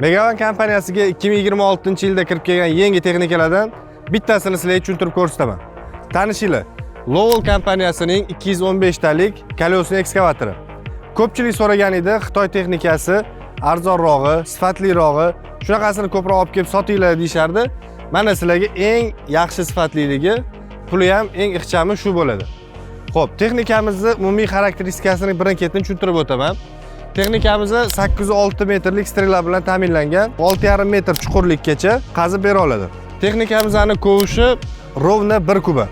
Megavan kompaniyasiga 2026-yilda kirib kelgan yangi texnikalardan bittasini sizlarga tushuntirib ko'rsataman. Tanishinglar. Lowell kompaniyasining 215 talik kolesli ekskavatori. Ko'pchilik so'ragan edi, Xitoy texnikasi arzonrog'i, sifatlirog'i, shunaqasini ko'proq olib kelib sotinglar deyishardi. Mana sizlarga eng yaxshi sifatliligi, puli ham eng ixchami shu bo'ladi. Xo'p, texnikamizning umumiy xarakteristikasini birin-ketin tushuntirib o'taman. Texnikamizni 806 metrlik strela bilan ta'minlangan, 6,5 metr chuqurlikgacha qazib bera oladi. Texnikamizning kovushi rovna 1 kuba.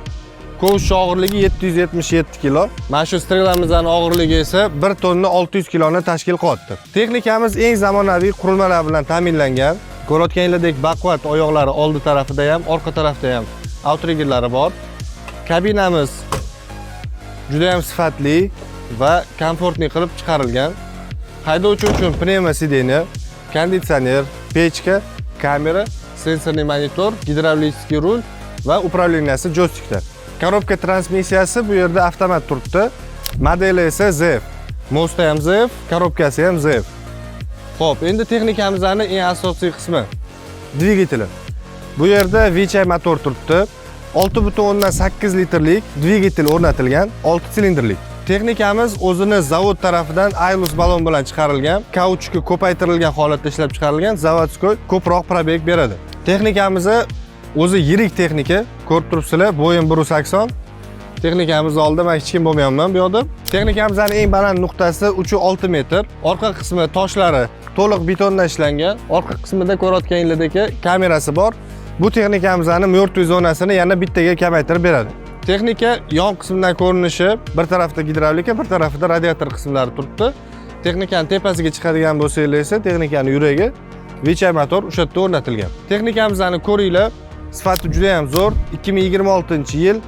Kovush og'irligi 777 kilo. Mana shu strelamizning og'irligi esa 1 tonna 600 kiloni tashkil qilyapti. Texnikamiz eng zamonaviy qurilmalar bilan ta'minlangan. Ko'rayotganinglardek baquvvat oyoqlari oldi tarafida ham, orqa tarafda ham outriggerlari bor. Kabinamiz juda ham sifatli va komfortli qilib chiqarilgan. Haydovchi uchun pnevmo sideniya, konditsioner, pechka, kamera, sensorli monitor, gidravlический rul va upravleniyasi joystiklar. Korobka transmissiyasi bu yerda avtomat turibdi. Modeli esa ZF. Mosti ham ZF, korobkasi ham ZF. Xo'p, endi texnikamizning eng asosiy qismi dvigateli. Bu yerda VCI motor turibdi. 6,8 litrlik dvigatel o'rnatilgan, 6 silindrlik. Texnikamiz o'zini zavod tarafidan Ailus balon bilan chiqarilgan, kauchukka ko'paytirilgan holatda ishlab chiqarilgan, zavodskoy ko'proq probeg beradi. Texnikamiz o'zi yirik texnika, ko'rib turibsizlar, bo'yim 180. Texnikamiz oldida men hech kim bo'lmayapman bu yoqda. Texnikamizning eng baland nuqtasi 3,6 metr. Orqa qismi toshlari to'liq betondan ishlangan. Orqa qismida ko'rayotganinglardek kamerasi bor. Bu texnikamizning mертвый zonasini yana bittaga kamaytirib beradi. Texnika yon qismidan ko'rinishi, bir tarafda gidravlika, bir tarafda radiator qismlari turibdi. Texnikaning tepasiga chiqadigan bo'lsangiz esa texnikaning yuragi VCI motor o'sha yerda o'rnatilgan. Texnikamizni ko'ringlar, sifati juda ham zo'r. 2026-yil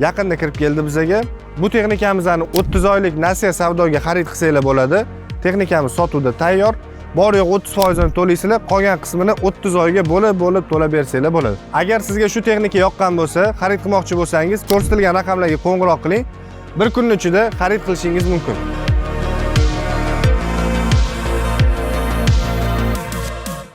yaqinda kirib keldi bizga. Bu texnikamizni 30 oylik nasiya savdoga xarid qilsanglar bo'ladi. Texnikamiz sotuvda tayyor. Bor yo'q 30% ni to'laysizlar, qolgan qismini 30 oyga bo'lib to'lab bersanglar bo'ladi. Agar sizga shu texnika yoqqan bo'lsa, xarid qilmoqchi bo'lsangiz, ko'rsatilgan raqamlarga qo'ng'iroq qiling. Bir kunning ichida xarid qilishingiz mumkin.